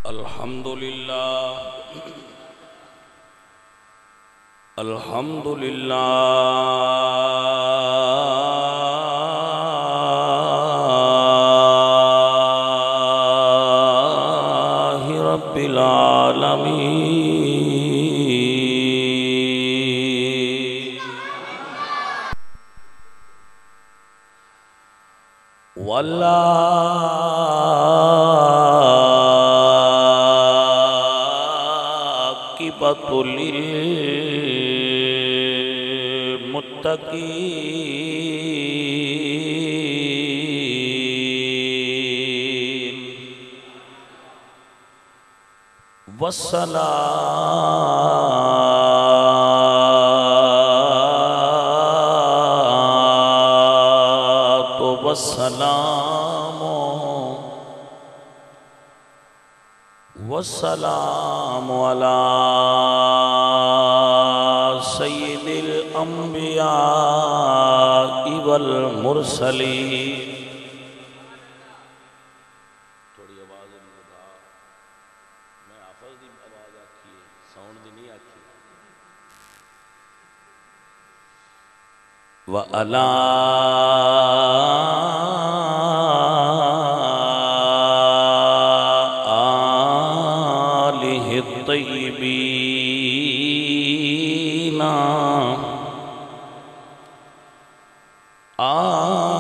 الحمد لله رب العالمين والعاقبة للمتقين والصلاة والسلام على سيد الأنبياء والمرسلين تھوڑی آواز مدا میں حافظ دی آواز آکھی ہے ساؤنڈ دی نہیں آکھی وَعَلَىٰ الطيبين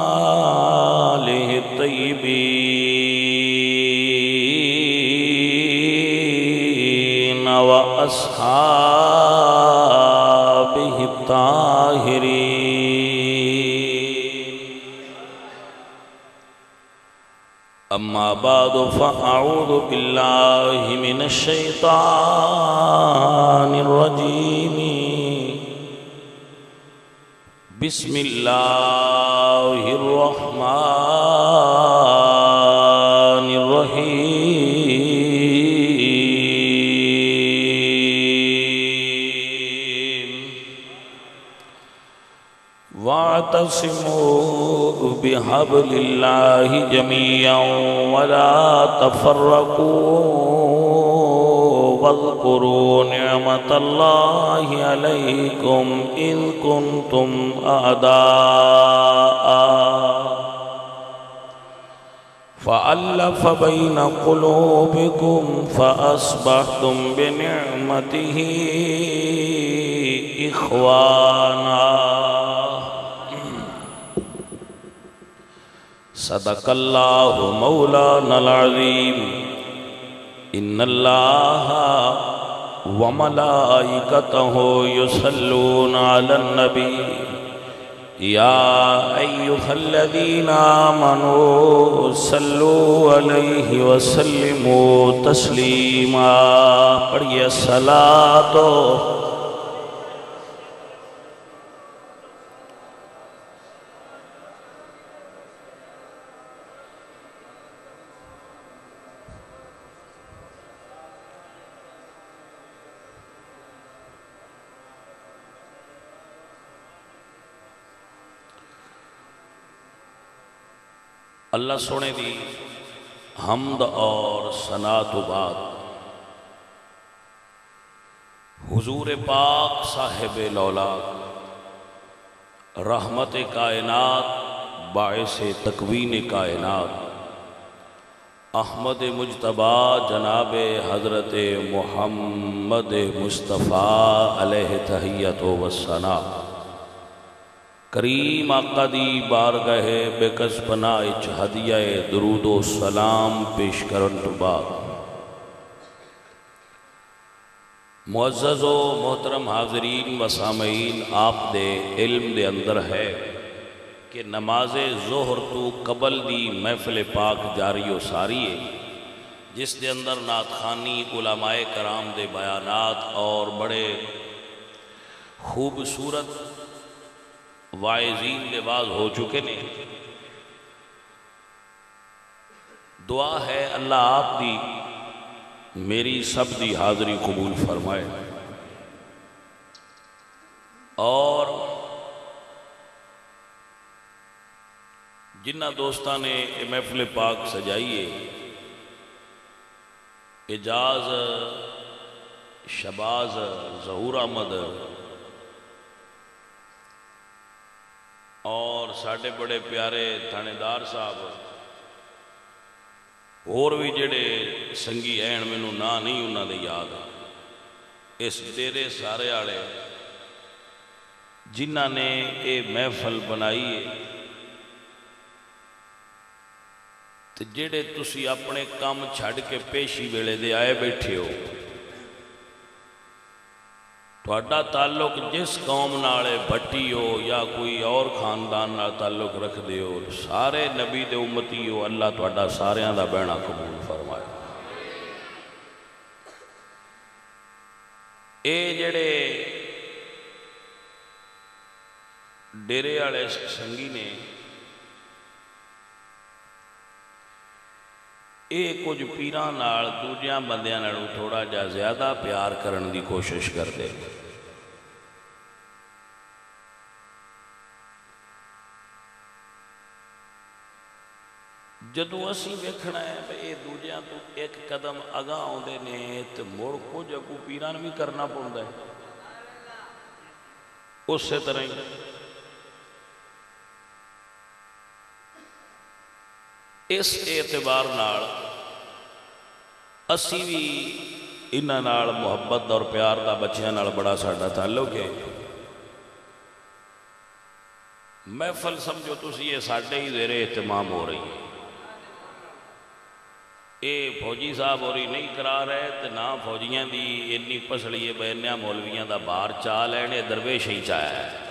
آله الطيبين وأصحابه الطاهرين أما بعد فأعوذ بالله من الشيطان الرجيم بسم الله الرحمن الرحيم واعتصموا بحبل الله جميعا ولا تفرقوا واذكروا نعمة الله عليكم إذ كنتم أعداء فألف بين قلوبكم فأصبحتم بنعمته إخوانا صدق الله مولانا العظيم إن الله وملائكته يصلون على النبي يا أيها الذين آمنوا صلوا عليه وسلموا تسليما پڑھیے صلاة اللہ سونے دی حمد اور ثنا تو بعد حضور پاک صاحب لولاک رحمت کائنات باعث تکوین کائنات احمد مجتبی جناب حضرت محمد مصطفیٰ علیہ تحیت و ثنا کریم آقا دی بارگاہ بکس پناہ ہدیہ درود و سلام پیش کرن تو بعد معزز و محترم حاضرین و سامعین آپ دے علم دے اندر ہے کہ نماز ظہر تو قبل دی محفل پاک جاری و ساری ہے جس دے اندر نعت خوانی علماء کرام دے بیانات اور بڑے خوبصورت واعظین دے باز ہو چکے نے دعا ہے اللہ آپ دی میری سب دی حاضری قبول فرمائے اور جنہ دوستان نے محفل پاک سجائیے اعجاز شباز ظہور احمد اور ساڈے بڑے پیارے تھانے دار صاحب اور بھی جڑے سنگھی این مینوں نا نہیں انہاں دے یاد اس ڈیرے سارے والے جنہاں نے یہ محفل بنائی ہے تے جڑے تسی اپنے کام چھڈ کے پیشی ویلے دے آئے بیٹھے ہو تہاڈا تعلق جس قوم نال بھٹی ہو یا کوئی اور خاندان نال تعلق رکھ دے ہو سارے نبی دے امتی ہو اللہ تہاڈا ساریاں دا بہنا قبول فرمائے اے جڑے ڈیرے والے سنگھی نے یہ کچھ پیران نال دوجیاں بندیاں نالوں تھوڑا جا زیادہ پیار کرن دی کوشش کرتے جدوں اسی ویکھنا ہے بھئی یہ دوجیاں تو ایک قدم اگاں آوندے نے تے مڑ کچھ اگوں پیران بھی کرنا پوندا ہے اسی طرح ہی اس اعتبار نال اسی بھی انہاں نال محبت اور پیار دا بچیاں نال بڑا ساڈا تعلق ہے محفل سمجھو تسی یہ ساڈے ہی زیر اہتمام ہو رہی ہے یہ فوجی صاحب ہو رہی نہیں کرا رہے تو نہ فوجیاں دی انی پسڑی ہے بینیاں مولویاں دا باہر چاہ لینے درویش ہی چاہیا ہے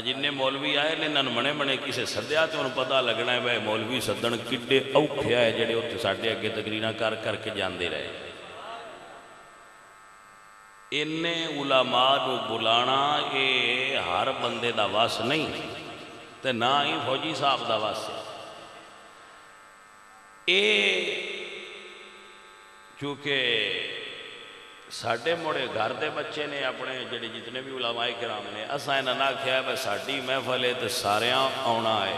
جن مولوی آئے نے انہوں منے منے کسے سدیا تو انہوں پتہ لگنا ہے بھائی مولوی سدن کڈے اوکھیا ہے جڑے اتنے ساڈے اگے تقریراں کر کر کے جاندے رہے اننے علماء نو بلانا یہ ہر بندے دا واس نہیں تے نہ ہی فوجی صاحب دا واس ہے چونکہ ساڈے موڑے گھر دے بچے نے اپنے جڑے جتنے بھی علماء کرام نے اساں انہاں نہ کہیا ہے ساڈی محفل ہے تے ساریاں آنا ہے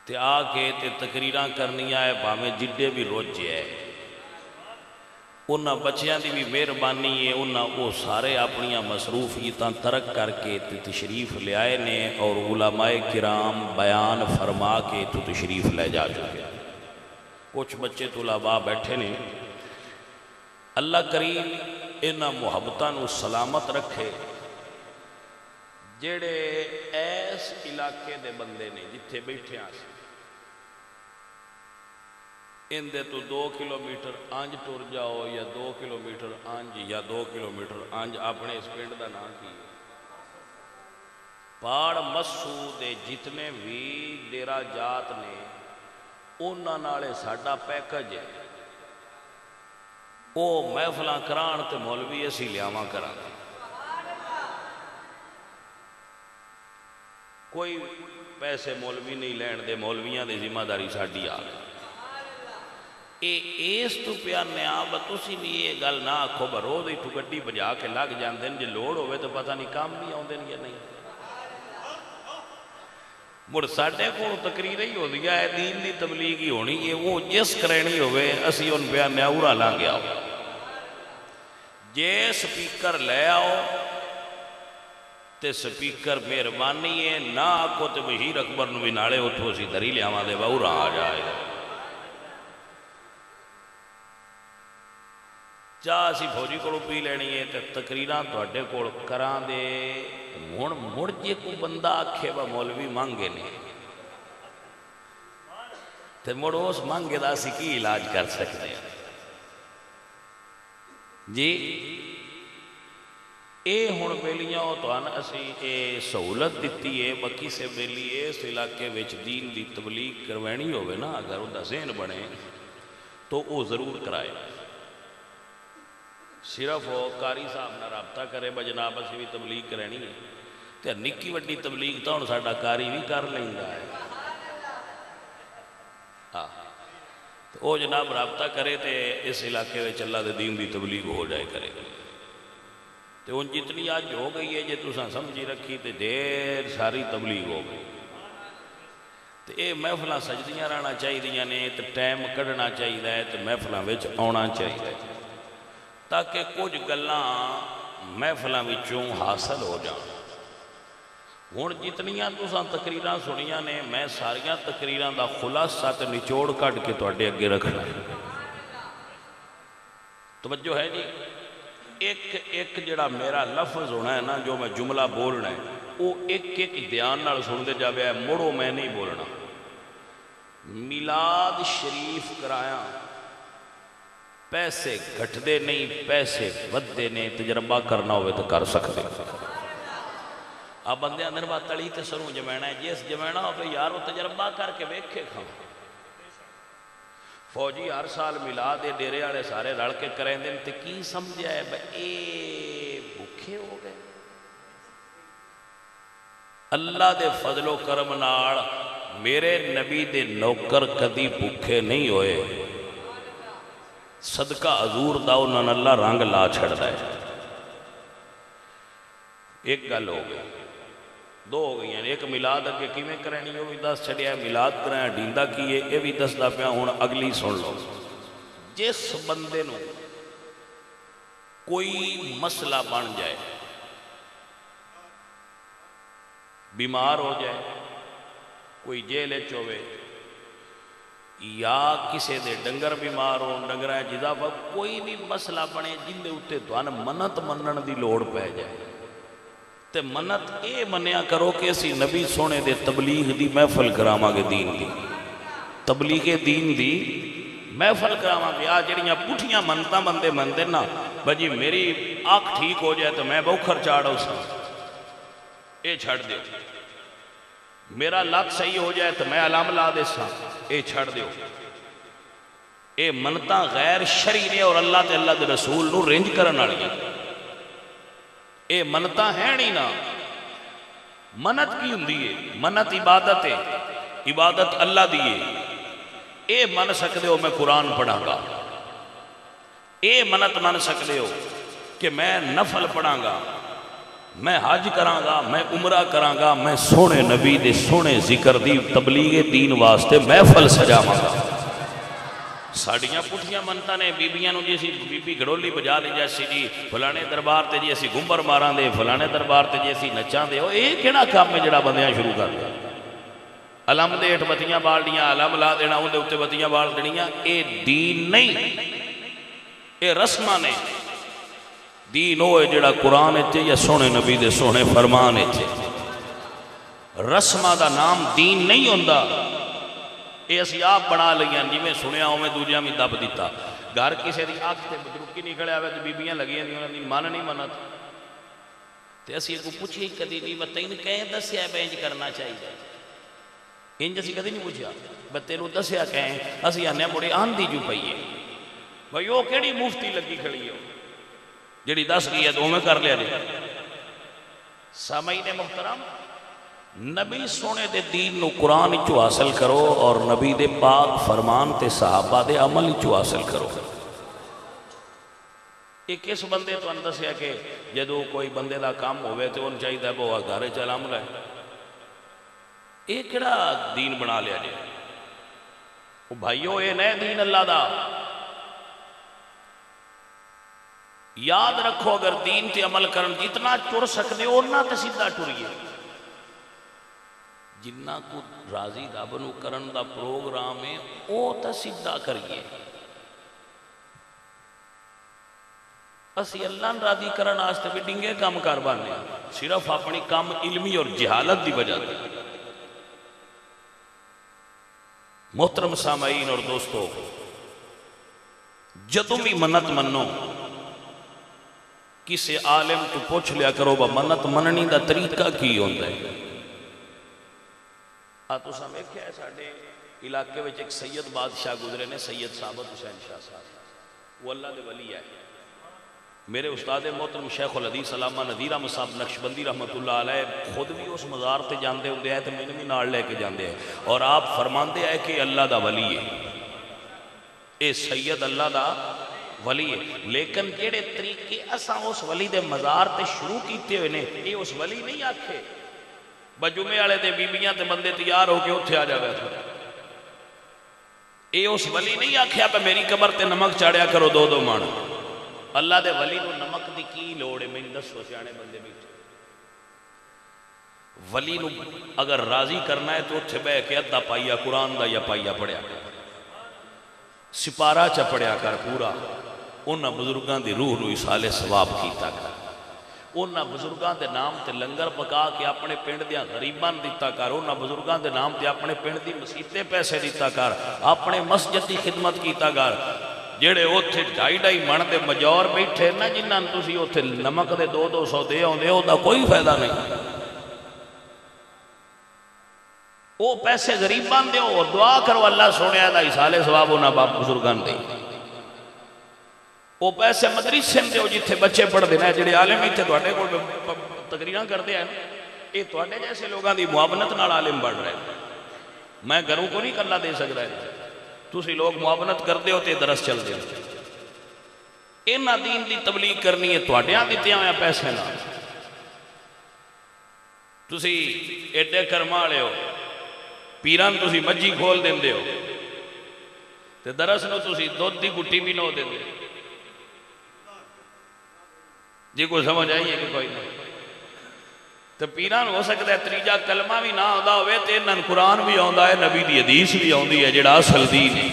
تے آ کے تے تقریراں کرنیاں ہے بھاویں جڈے بھی روجے ہے انہاں بچیاں دی بھی مہربانی ہے انہاں وہ سارے اپنیاں مصروفیتاں ترک کر کے تے تشریف لے آئے نے اور علماء کرام بیان فرما کے تو تشریف لے جا چکے کچھ بچے تو علماء بیٹھے نے اللہ کریم انہاں محبتاں نو سلامت رکھے جڑے ایس علاقے دے بندے نے جتھے بیٹھے آس ان دے تو 2 کلومیٹر آنج ٹر جاؤ یا 2 کلومیٹر آنج یا 2 کلومیٹر آنج اپنے اس پنڈ دا نام کی پاڑ مسو دے جتنے بھی ڈیرا جات نے انہاں نالے ساڈا پیکج ہے وہ محفلاں کران تے مولوی اسی لیاواں کران کوئی پیسے مولوی نہیں لین دے مولویاں دے ذمہ داری ساڈی آ اس تو پیارنے تسی بھی یہ گل نہ آکھو روز ہی تو گڈی بجا کے لگ جاندے جے لوڑ ہوئے تو پتہ نہیں کام بھی آؤندے یا نہیں مڑ ساڈے کو تقریر ہی ہو دیا ہے دین دی تبلیغ ہی ہونی ہے وہ جس کرینی ہوئے اسی ان بیان نیاورا لا گیا ہو جے سپیکر لے آؤ تے سپیکر مہربانی ہے نہ آکو تے بشیر اکبر نو بھی ناڑے اتھو سی دری لے آواں دے باورا آ جائے چاہ اسی فوجی کو پی لینی ہے تے تقریراں تواڈے کول کران دے مڑ جے کو بندہ آکھے با مولوی مانگے نے تے مڑ اس مانگے دا اسی کی علاج کر سکتے ہیں جی اے ہن بیلیاں تو اسی اے سہولت دیتی ہے باقی سے بیلی اس علاقے وچ دین دی تبلیغ کروانی ہوئے نا اگر ان دا ذہن بنے تو وہ ضرور کرائے صرف وہ قاری صاحب نہ رابطہ کرے بجناب اسی بھی تبلیغ کرنی ہے تے نکی وڈی تبلیغ تو ہن ساڈا قاری بھی کر لیندا ہے وہ جناب رابطہ کرے تے اس علاقے میں اللہ دے دین دی تبلیغ ہو جائے کرے تے ان جتنی آج ہو گئی ہے جے تساں سمجھی رکھی تے دیر ساری تبلیغ ہو گئی تو یہ محفل سجدیاں رہنا چاہیے نے، تو ٹائم کھڑنا چاہیے، تو محفلوں میں آنا چاہیے تاکہ کچھ گلاں محفلوں وچوں حاصل ہو جان۔ ہوں جتنیاں تساں تقریراں سنیاں نے، میں ساریاں تقریراں دا خلاصہ تے نچوڑ کٹ کے تواڈے اگے رکھنا ہے۔ توجہ ہے جی؟ ایک ایک جڑا میرا لفظ ہونا ہے نا، جو میں جملہ بولنا ہے، وہ ایک ایک دھیان نال سن دے جاوے ہے، مڑو میں نہیں بولنا۔ میلاد شریف کرایا، پیسے گھٹ دے نہیں، پیسے ود دے نے، تجربہ کرنا ہوئے تو کر سکتے۔ اب بندے اندر بات تڑی تے سروں جمعنا ہے، جیس جمعنا ہو پہ یار وہ تجربہ کر کے ویکھے کھاؤں۔ فوجی ہر سال میلاد دے ڈیرے والے سارے رل کے کریں دیں، تے کی سمجھا ہے بھائی اے بھوکے ہو گئے؟ اللہ دے فضل و کرم نال میرے نبی دے نوکر کدی بھوکے نہیں ہوئے، صدقہ حضور دا انہوں نے اللہ رنگ لا چھڑ ہے۔ ایک گل ہو گئی، دو ہو گئی ہیں، ایک میلاد اگے کی میں کرنی وہ بھی دس چھڑیا ہے، میلاد کرایا ڈیندا کی ہے یہ بھی دس دا پیا۔ ہوں اگلی سن لو، جس بندے نو کوئی مسئلہ بن جائے، بیمار ہو جائے، کوئی جیل چوے یا کسے دے ڈنگر بیمار ہو، ڈنگرہ جدا کوئی بھی مسئلہ بنے جن دے اتے دوان منت منن دی لوڑ پہ جائے، تے منت اے منیا کرو کہ اسی نبی سونے دے تبلیغ دی محفل کراما گے، دین دی تبلیغ دین دی محفل کراما گے۔ آج جڑیاں پوٹھیاں منتاں بندے مندے نا، بجی میری آنکھ ٹھیک ہو جائے تو میں بوکھر چاڑا اسا، اے چھڑ دے، میرا لات صحیح ہو جائے تو میں علام لا دے سا، اے چھڑ دیو۔ اے منتاں غیر شرعی نے اور اللہ تے اللہ دے رسول نو رنج کرن والی، اے منتاں ہیں نہیں نا۔ منت کی ہوندی ہے؟ منت عبادت ہے، عبادت اللہ دیئے۔ اے من سکتے ہو میں قرآن پڑھاں گا، اے منت من سکتے ہو کہ میں نفل پڑھاں گا، میں حج کراں گا، میں عمرہ کراں گا، میں سونے نبی دے سونے ذکر دی تبلیغ دین واسطے محفل سجاواں گا۔ ساڑیاں پوٹھیاں منتا نے بیبیاں نو جیسی بی بی گھڑولی بجا لی جیسی جی فلانے دربار تے جی اسی گمبر ماراں دے، فلانے دربار تے جی اسی نچاں دے، اے کیڑا کام میں جڑا بندیاں شروع کر دیا؟ علم دے اٹھ بتیاں بال دیاں، علم لا دینا ان دے اٹھے بتیاں بال دنیاں، اے دین نہیں، اے رسمہ نے۔ دین ہوئے جڑا قرآن اچھے یا سونے نبی دے سونے فرمان اچھے۔ رسمہ دا نام دین نہیں ہوندہ، اے اسی آپ بنا لئیاں جی میں سنیا ہوں میں دوجہ میں دب دیتا۔ گھر کسے دی آنکھ تے بدرکی نکلے آوے تو بیبیاں لگی ہیں انہوں نے مان نہیں منت، تے اسی کو پوچھے کدی نہیں بتائیں کہیں دسیا ہے بینج کرنا چاہیے، انج اسی کدی نہیں پوچھا بتے نو دسیا کہیں اسی آنے مڑے آن دی جو پئیے بھئی وہ کیڑی مفتی لگی کھڑی ہو جڑی دس گئی ہے تو میں کر لیا دے۔ سامعین محترم، نبی سونے دے دین نو قرآن چو حاصل کرو اور نبی دے پاک فرمان تے صحابہ دے عمل چو حاصل کرو۔ ایک اس بندے تو اندس ہے کہ جدو کوئی بندے دا کام ہوئے تو ان چاہیے وہ گھارے چلام رہے، ایک کڑا دین بنا لیا جائے۔ وہ بھائیو اے نئے دین اللہ دا، یاد رکھو اگر دین تے عمل کرن جتنا چور سکتے ہو نا تے سیدھا ٹوریے، جنہ کو راضی دابنو کرن دا پروگرام ہے او تے سیدھا کریے۔ اسی اللہ راضی کرن آستے بھی ڈنگے کام کاربانے صرف اپنی کام علمی اور جہالت دی وجہ دے۔ محترم سامعین اور دوستو، جدوں بھی منت منو کسے عالم تو پوچھ لیا کرو با منت مننی دا طریقہ کی ہوندہ ہے۔ آتو سامنے کیا ہے ساڑھے علاقے وچ ایک سید بادشاہ گزرے نے، سید ثابت حسین شاہ صاحب، وہ اللہ دے ولی ہے۔ میرے استاد محترم شیخ الحدیث علامہ نذیر احمد صاحب نقشبندی رحمت اللہ علیہ خود بھی اس مزار تے جاندے ہوندے ہیں تو میں نے بھی نال لے کے جاندے ہیں، اور آپ فرماندے ہیں کہ اللہ دا ولی ہے، اے سید اللہ دا ولی ہے۔ لیکن جیڑے طریقے اساں اس ولی دے مزار تے شروع کیتے ہوئے نے، یہ اس ولی نہیں آکھے، بجمے والے تے بیبیاں تے بندے تیار ہو کے اتھے آ جاوے تھا. اے اس ولی نہیں آکھیا پہ میری قبر تے نمک چاڑیا کرو 2 من. اللہ دے ولی نو نمک دی کی لوڑ ہے؟ میں دسو سیانے بندے بیٹھے. ولی نو اگر راضی کرنا ہے تو اتھے بہ کے ادھا پائیا قرآن دا یا پائیا پڑھیا کر، سپارہ چا پڑھیا کر پورا. انہاں بزرگاں دی روح نو اصالِ ثواب کیتا کر. انہاں بزرگاں دے نام تے لنگر پکا کے اپنے پنڈ دیاں غریبان دیتا کر. انہاں بزرگاں دے نام تے اپنے پنڈ دی مسیطے پیسے دیتا کر. اپنے مسجد دی خدمت کیتا کر. جیڑے اوتھے 2.5 من دے مجور بیٹھے نا جنہاں تسی اوتھے نمک دے 200 دے ہوندے او دا کوئی فائدہ نہیں. وہ پیسے غریبان دے اور دعا کرو اللہ سونے دا اصالِ ثواب ہونا باپ بزرگان دے. وہ پیسے مدرسے دے ہو جتھے بچے پڑھ دینا ہے. جڑے عالم ہی تھے توڑے کو تقریرہ کر دیا ہے یہ توڑے جیسے لوگاں دی معاونت نال عالم بڑھ رہے ہیں. میں گھروں کو نہیں کرنا دے سک رہے ہیں. تسی لوگ معاونت کر دے ہوتے درس چل دے ہوتے. اینا دین دی تبلیغ کرنی ہے توڑیاں دیتیاں ہویا پیسے نہ. تسی ایڈے کرما لے ہو پیران تسی مجھی کھول دیں دے ہو تے درس نو تسی دودھ دی گٹی بھی نو دیں دے. جی کوئی سمجھ آئی ہے کہ کوئی نہیں. تو پیران ہو سکتا ہے تریجہ کلمہ بھی نہ ہوتا ہوئے تے انہاں قرآن بھی آندا ہے نبی دی حدیث بھی آندی ہے جڑا اصل دین ہے.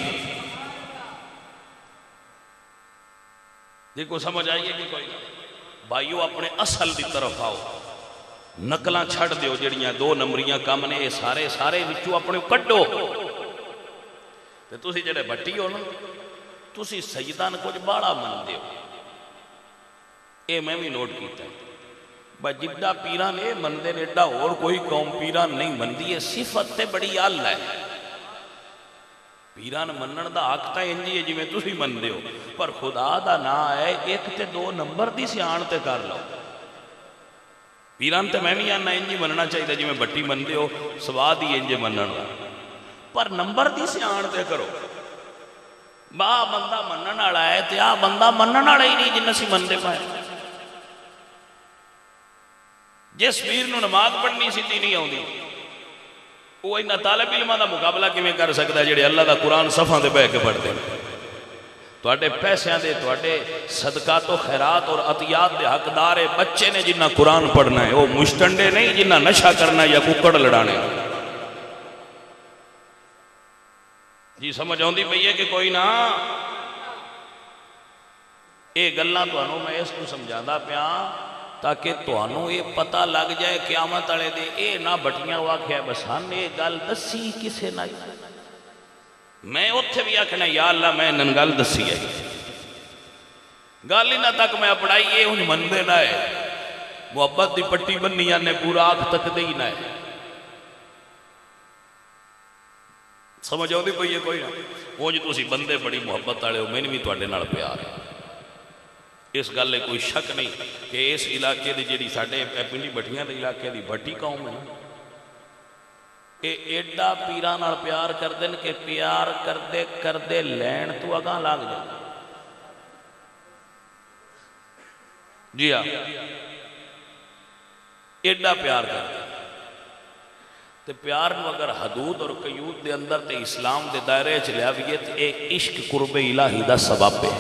جی کوئی سمجھ آئی ہے کہ کوئی نہیں. بھائیو اپنے اصل دی طرف آؤ. نقلاں چھڑ دیو جڑیاں 2 نمبریاں کم نے سارے وچوں اپنے کڈو. تے تسی جڑے بٹی ہو نا تسی سیدان کچھ باڑا من دیو. اے میں بھی نوٹ کیتا ہے بھائی جدہ پیران اے مندے نیڈا اور کوئی قوم پیران نہیں مندی ہے. صفت تے بڑی آل ہے. پیران منن دا حق تا انجی ہے جی میں تسی من دیو پر خدا دا نا ہے 1 تے 2 نمبر دی سیان تے کر لو. پیران تے میں بھی آنا انجی مننا چاہیے جی میں بٹی من دیو سواد ہی انجی منن دا پر نمبر دی سیان تے کرو. با بندہ منن آڑا ہے تے آ بندہ منن آڑا ہی نہیں جنہ سی من دے پائے. جس پیر نو نماز پڑھنی سیدھی نہیں آؤں دی وہ انہا طالب علمہ دا مقابلہ کی میں کر سکتا ہے جڑے اللہ دا قرآن صفحہ دے بے کے پڑھ دے. توڑے پیسیاں دے توڑے صدقات و خیرات اور عطیات دے حقدار بچے نے جنہ قرآن پڑھنا ہے وہ مشتنڈے نہیں جنہ نشہ کرنا ہے یا ککڑ لڑانے. جی سمجھ آؤں دی بھئی ہے کہ کوئی نہ اے گلہ تو انہوں میں اس کو سمجھانا پیا تاکہ تو انہوں یہ پتہ لگ جائے قیامت آلے دے اے نہ بٹیاں واقعہ بس ہم نے گل دسی کسے نہ میں اتھے بھی آکھنا یا اللہ میں ننگل دسی ہے گل ہی نہ تک میں پڑھائی یہ ان مندے نہ ہے محبت دی پٹی بننی آنے پورا آنکھ تک دے ہی نہ ہے. سمجھ آؤ دی کوئی کوئی نہ وہ جو تسی بندے بڑی محبت آلے ہو میں نے بھی توڑے نال پیار ہے. اس گل لے کوئی شک نہیں کہ اس علاقے دی جڑی ساڑھے پنڈی بٹیاں دے علاقے دی بٹی قوم ہے اے ایڈا پیران اور پیار کر دیں کہ پیار کر دے لین تو اگاں لاگ جائے. جی ہاں ایڈا پیار کر دیں تے پیار نو اگر حدود اور قیود دے اندر تے اسلام دے دائرے چلیا بھی تے اے عشق قرب الہی دا سبب ہے.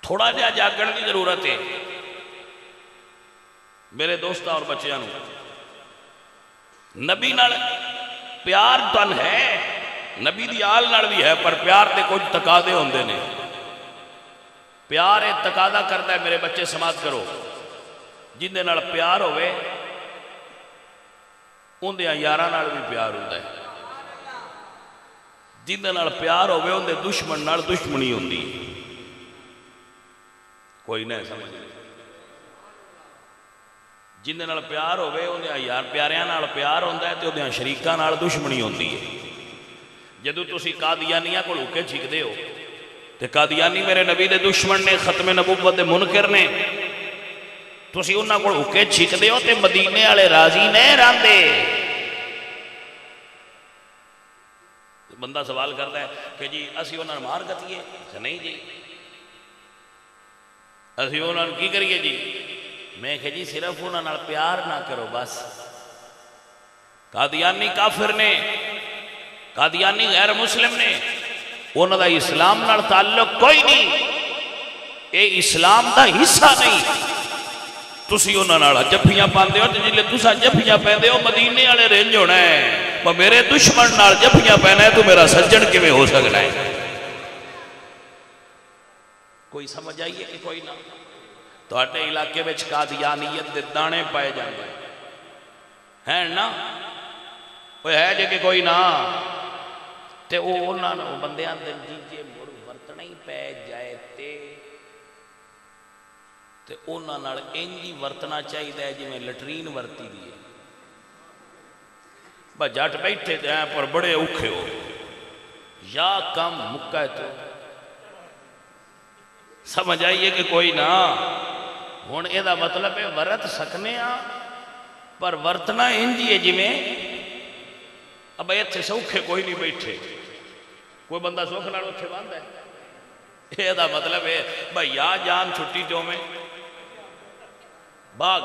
تھوڑا جا جاگن کی ضرورت ہے میرے دوستہ اور بچیاں نو. نبی نال پیار تن ہے نبی دی آل نال بھی ہے پر پیار دے کچھ تقاضے ہوندے نے. پیار ایک تقاضا کرتا ہے میرے بچے سماعت کرو جن دے نال پیار ہوئے ان دے یاراں نال بھی پیار ہوتا ہے. جن دے نال پیار ہوئے ان دے دشمن نال دشمنی ہوندی کوئی نہیں سمجھ لے. جن دے نال پیار ہوئے ان دے یار پیاریاں نال پیار ہوندہ ہے تے ان دے شریکاں نال دشمنی ہوندی ہے. جدو تسی قادیانیاں کو لوکے چھک دے ہو تے قادیانی میرے نبی دے دشمن نے ختم نبوت دے منکر نے تسی انہاں کو لوکے چھک دے ہو تے مدینے والے راضی نہیں راندے. بندہ سوال کرتا ہے کہ جی اسی انہاں مار گتیے نہیں جی اسی انہاں کی کریے جی میں کہ جی صرف انہاں نال پیار نہ کرو بس. قادیانی کافر نے، قادیانی غیر مسلم نے، انہاں دا اسلام نال تعلق کوئی نہیں، اے اسلام دا حصہ نہیں. تسی انہاں نال جفیاں پاندے ہو تے جلے تساں جفیاں پیندے ہو مدینے والے رنج ہونا ہے. میرے دشمن نال جفیاں پہنا ہے تو میرا سجن کیویں ہو سکتا ہے؟ کوئی سمجھ آئیے کہ کوئی نہ؟ تواڈے علاقے وچ قادیانیت دے دانے پائے جاندے ہیں نا؟ کوئی ہے جے کہ کوئی نہ؟ تے او انہاں نوں بندیاں دے جے مڑ ورتنا ہی پے جائے تے انہاں نال انج ہی ورتنا چاہیے جویں لٹرین ورتی دی ہے. با جٹ بیٹھے تے ہیں پر بڑے اوکھے ہو یا کم مکہ ہے تو سمجھ آئیے کہ کوئی نہ. ہون اے دا مطلب ہے ورت سکنے ہاں پر ورتنا انجی ہے جی میں اب ایتھے سوکھے کوئی نہیں بیٹھے. کوئی بندہ سوکھ نال اوتھے باندھا ہے. اے دا مطلب ہے بھائی یا جان چھٹی جو میں باغ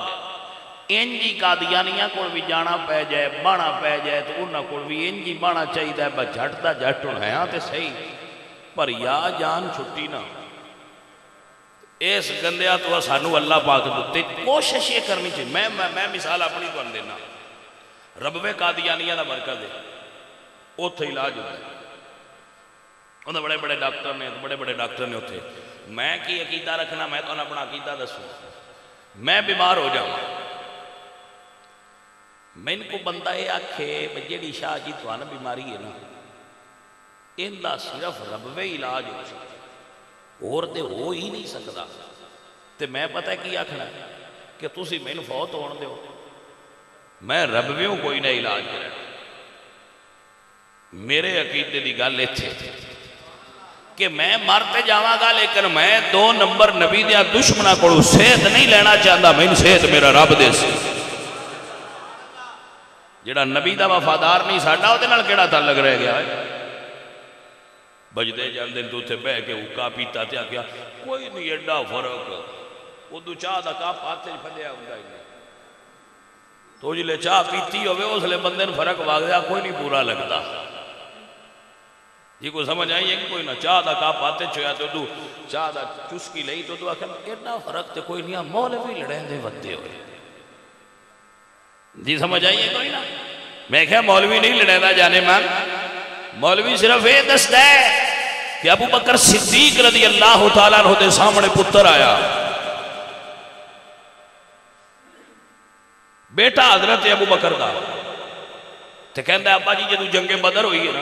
انجی قادیانیاں کوئی بھی جانا پہ جائے بانا پہ جائے تو انہاں کوئی بھی انجی بانا چاہیے ہے. بس جھٹ دا جھٹ ہے ہاں تے صحیح پر یا جان چھٹی نہ. اس گندیا تو سانو اللہ پاک دیتے کوشش یہ کرنی چاہیے. میں مثال اپنی تو دینا. ربوے قادیانیہ دا مرکز ہے اوتھے علاج ہوتا ہے. انہوں بڑے بڑے ڈاکٹر نے بڑے بڑے ڈاکٹر نے اوتھے. میں کی عقیدہ رکھنا میں تو اپنا عقیدہ دسوں. میں بیمار ہو جاؤں میں ان کو بندہ یہ آکھے جیڑی شاہ جی توانا بیماری ہے نا ان دا صرف ربوے علاج ہو سکتا اور دے ہو ہی نہیں سکتا. تے میں پتہ کی آکھنا کہ تسی میں فوت ہون دے ہو میں ربویوں کوئی نہ علاج کرے. میرے عقیدے دی گل ایتھے کہ میں مرتے جاواں گا لیکن میں 2 نمبر نبی دیا دشمنہ کو صحت نہیں لینا چاہتا. میں صحت میرا رب دے سی. جڑا نبی دا وفادار نہیں ساڈا وہ نال کیڑا تعلق رہ گیا ہے. بجدے جاندے تو تے بہ کے حکا پیتا تے کیا کوئی نہیں ایڈا فرق. وہ دو چاہ دا کپ ہاتھ پھدیا ہوندا ہی نہیں. تو جلے چاہ پیتی ہوئے اس لئے بندے نے فرق واگ دیا کوئی نہیں پورا لگتا. جی کو سمجھ آئیے کہ کوئی نہ چاہ دا کپ آتے چھویا تو دو چاہ دا چسکی لئی تو دو آخر ایڈا فرق تے کوئی نہیں مولوی لڑیں دے ودے ہوئے. جی سمجھ آئیے کوئی نہ. میں کہا مولوی نہیں لڑیں دا جانے مان. مولوی صرف یہ دستا ہے کہ ابو بکر صدیق رضی اللہ تعالیٰ عنہ دے سامنے پتر آیا. بیٹا حضرت ابو بکر دا تے کہندہ ہے ابا جی جدو جنگ بدر ہوئی ہے نا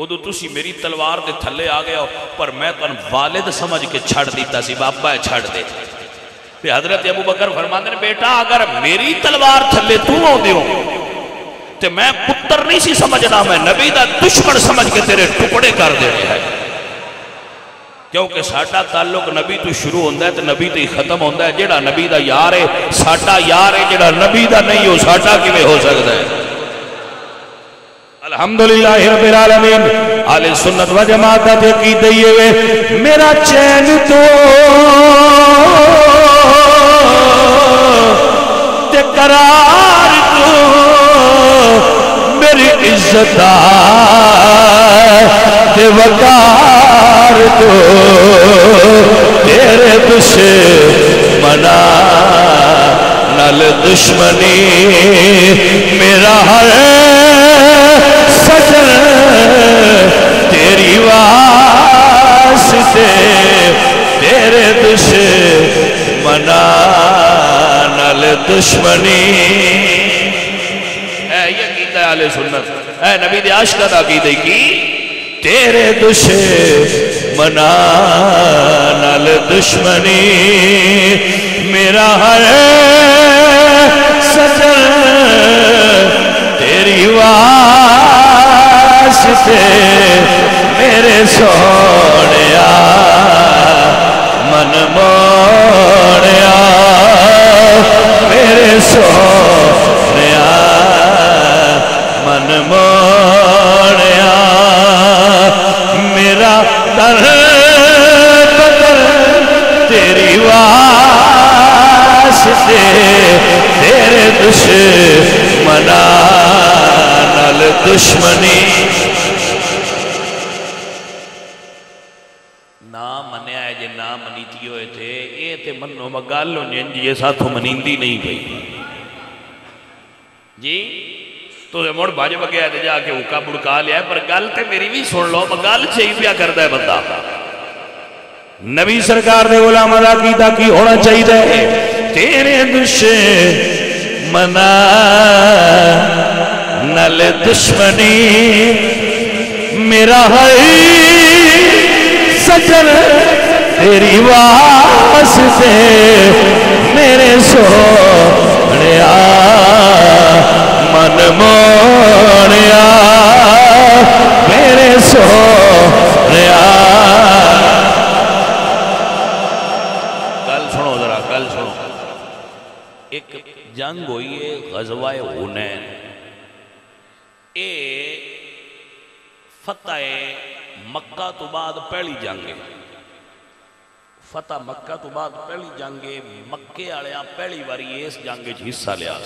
ادو تسی میری تلوار دے تھلے آ گیا پر میں تو والد سمجھ کے چھڑ دیتا سی بابا ہے چھڑ دے. پھر حضرت ابو بکر فرماندے نے بیٹا اگر میری تلوار تھلے تو ہو دیو تو میں پتر نہیں سی سمجھنا میں نبی دا دشمن سمجھ کے تیرے ٹکڑے کر دینے ہیں. کیونکہ ساڈا تعلق نبی تو شروع ہوندہ ہے تو نبی تو ہی ختم ہوندہ ہے. جیڑا نبی دا یار ہے ساڈا یار ہے جیڑا نبی دا نہیں ہو ساڈا کیویں ہو سکتا ہے. الحمدللہ رب العالمین. اہل سنت و جماعت دے کی دئیے وے میرا چین تو تے قرار تو میری عزت تے وقار تو تیرے دشمنا نال دشمنی میرا ہر سجن تیری واسطے تیرے دشمنا نال دشمنی. اے یہ عقیدہ اہل سنت اے نبی دے عاشقاں دا عقیدہ کی تیرے دشمنا نال دشمنی میرا ہر سجن تیری واسطے میرے سونیا من موڑیا میرے سونیا من موڑیا میرا در بدر تیری واسطے کیتی ہوئے تھے یہ تے منو مگالو جی ساتھوں منیندی نہیں پئی جی تو مڑ بھاج بگیا تے جا کے اوکا بڑکا لیا پر گل تے میری بھی سن لو گل چاہیے پیا کرتا ہے بندہ نبی سرکار دے غلام ادا کیتا کی ہونا چاہیے تیرے دشمنا نل دشمنی میرا ہے سجن تیری واسطے میرے سونیا من موڑیا میرے سونیا گل سنو ذرا گل سنو ایک جنگ ہوئی ہے غزوہ حنین اے فتح مکہ تو بعد پہلی جنگ فتح مکہ تو بعد پہلی جنگ مکے آلیاں پہلی باری اس جنگ حصہ لیا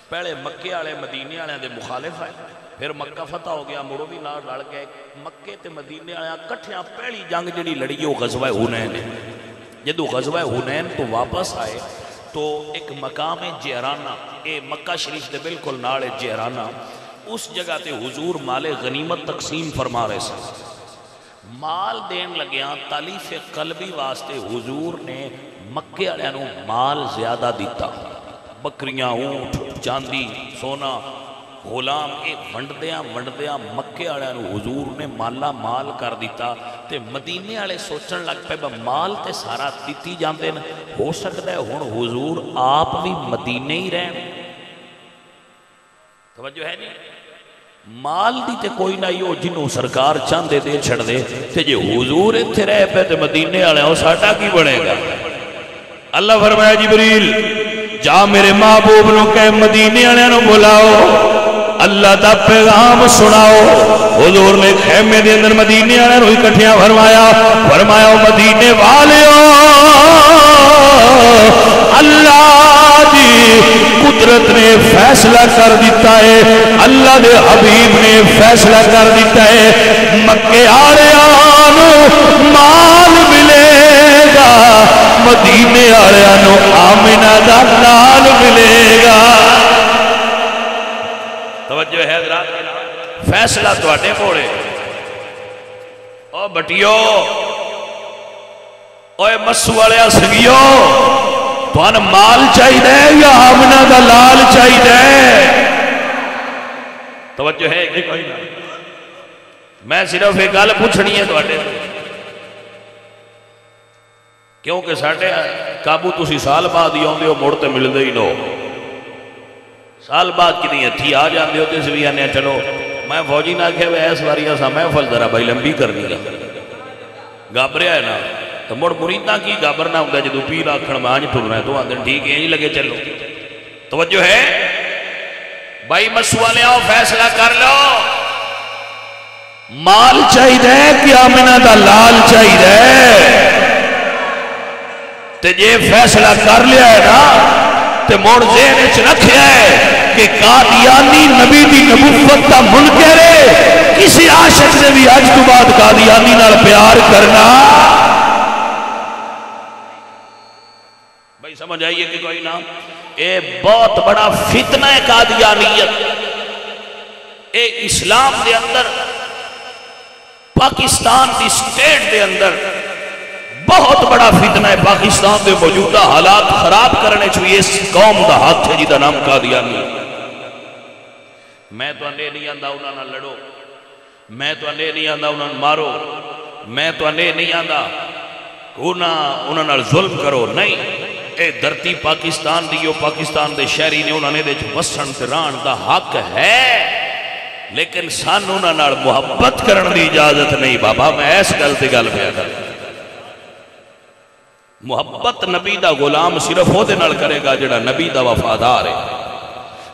پہلے مکے آلے مدینے آلیاں دے مخالف ہے پھر مکہ فتح ہو گیا مڑو بھی نال لڑ گئے مکے تے مدینے آلیاں کٹھیاں پہلی جنگ جڑی لڑی وہ غزوہ حنین ہے جدو غزوہ حنین تو واپس آئے تو ایک مقام جہرانہ اے مکہ شریف دے بالکل نال جہرانہ اس جگہ تے حضور مال غنیمت تقسیم فرما رہے سے مال دین لگیاں تالیف قلبی واسطے حضور نے مکے آلیانو مال زیادہ دیتا بکریاں اونٹ چاندی سونا غلام ایک ونڈدیاں مکے آلیانو حضور نے مالا مال کر دیتا تے مدینے آلے سوچن لگ پہ مال تے سارا دیتی جاندے نا ہو سکتا ہے ہون حضور آپ بھی مدینے ہی رہن توجہ ہے نہیں مال دی تے کوئی نہ ہو جنہوں سرکار چاندے دے چھڑ دے تے جے حضور اتھے رہ پہ تے مدینے آلے ہو ساٹا کی بڑھے گا اللہ فرمایا جبریل جا میرے محبوب نو کہ مدینے آلے نو بلاؤ اللہ دا پیغام سناؤ حضور نے خیمے دے اندر مدینے آلے نو اکٹھیاں فرمایا مدینے والیو اللہ دی قدرت نے فیصلہ کر دیتا ہے اللہ دے حبیب نے فیصلہ کر دیتا ہے مکے آلیانو مال ملے گا مدینے آلیانو آمنہ دا لال ملے گا توجہ ہے حضرات فیصلہ تو اٹھے پوڑے او بٹیو اوے مسو والیا سنگیو تو ان مال چاہی دے یا آمنہ دا لال چاہی دے توجہ ہے کہ کوئی نہ میں صرف ایک گل پوچھنی ہے تو اٹھے کیونکہ ساٹھے قابو تسی سال بعد ہی ہوندے ہو موڑتے مل دے ہی نو سال بعد کتنی اتھی آ جاندے ہو تیس بھی آنے چلو میں فوجی نہ کہے ایس واری ایسا میں فل ذرا بھائی لمبی کرنی گا گابریا ہے نا تو مڑ مریدہ کی گابرنا ہوتا ہے جدو پیر آکھن میں آنج ٹھل رہے ہیں تو آدھیں ٹھیک ہے ہی لگے چلو توجہ ہے بھائی مسوالے آؤ فیصلہ کر لو مال چاہی دے کہ آمنہ دا لال چاہی دے تے جے فیصلہ کر لیا ہے نا تے موڑ ذہن اچھ رکھیا ہے کہ قادیانی نبی دی نبوت دا منکر ہے کسی عاشق سے بھی آج تو بعد قادیانی نال پیار کرنا بھائی سمجھ آئیے کہ کوئی نام اے بہت بڑا فتنہ ہے قادیانیت اے اسلام دے اندر پاکستان دی سٹیٹ دے اندر بہت بڑا فتنہ ہے پاکستان دے موجودہ حالات خراب کرنے چوئے اس قوم دا ہاتھ ہے جیدہ نام قادیانی میں تو اندے نہیں آندہ انہاں نہ لڑو میں تو اندے نہیں آندہ انہاں نہ مارو میں تو اندے نہیں آندہ انہاں نہ ظلم کرو نہیں اے دھرتی پاکستان دیو پاکستان دے شہری نے انہاں نے دے وسن تران دا حق ہے لیکن سان انہاں نہ محبت کرن دی اجازت نہیں بابا میں ایس گلتے گل پہ آتا محبت نبی دا غلام صرف ہو دے نال کرے گا جڑا نبی دا وفادار ہے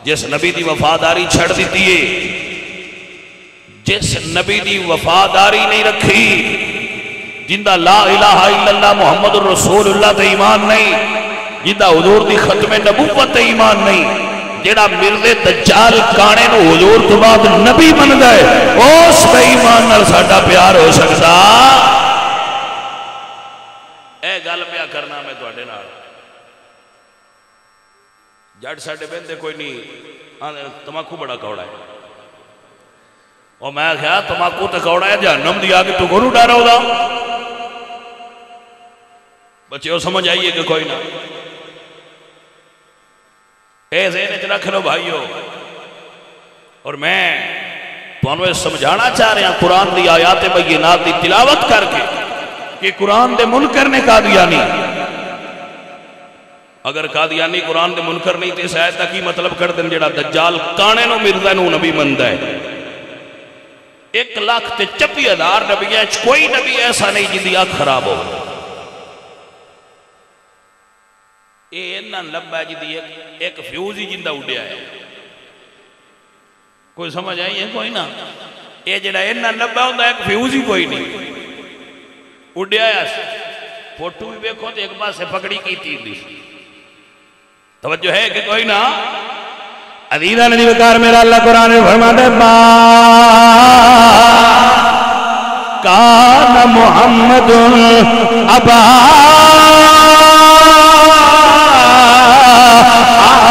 جس نبی دی وفاداری چھڑ دیتی ہے جس نبی دی وفاداری نہیں رکھی جندہ لا الہ الا اللہ محمد الرسول اللہ تے ایمان نہیں جندہ حضور دی ختم نبوت تے ایمان نہیں جڑا مرد دجال کانے نو حضور تو بعد نبی بن گئے اس بے ایمان نال ساڈا پیار ہو سکتا اے گل پیا کرنا میں تواڈے نال جٹ ساڈے بہندے کوئی نہیں تماکو بڑا کوڑا ہے اور میں کہا تماکو تے کوڑا ہے جہنم دی آگ تو گرو ڈر ہوگا بچے سمجھ آئیے کہ کوئی نہ اے ذہن وچ رکھ لو بھائیو اور میں تمہیں سمجھانا چاہ رہا قرآن دی آیات بینات دی تلاوت کر کے کہ قرآن دے منکر نے قادیانی اگر قادیانی قرآن دے منکر نہیں تے اس آیت کا کی مطلب کر دیں جڑا دجال کانے نو مرزا نو نبی مندہ ہے 1,26,000 نبی ہے کوئی نبی ایسا نہیں جن دی آنکھ خراب ہو اے انہاں لبا جی دی ایک فیوز ہی جندہ اڑیا ہے کوئی سمجھ آئی ہے کوئی نہ اے جڑا انہاں لبا ہوندہ ایک فیوز ہی کوئی نہیں اڑیا ہے فوٹو بھی بیکھو تو ایک بار سے پکڑی کی تھی دی توجہ ہے کہ کوئی نہ عزیزہ ندی بکار میرا اللہ قرآن میں فرما دے کان محمد ابا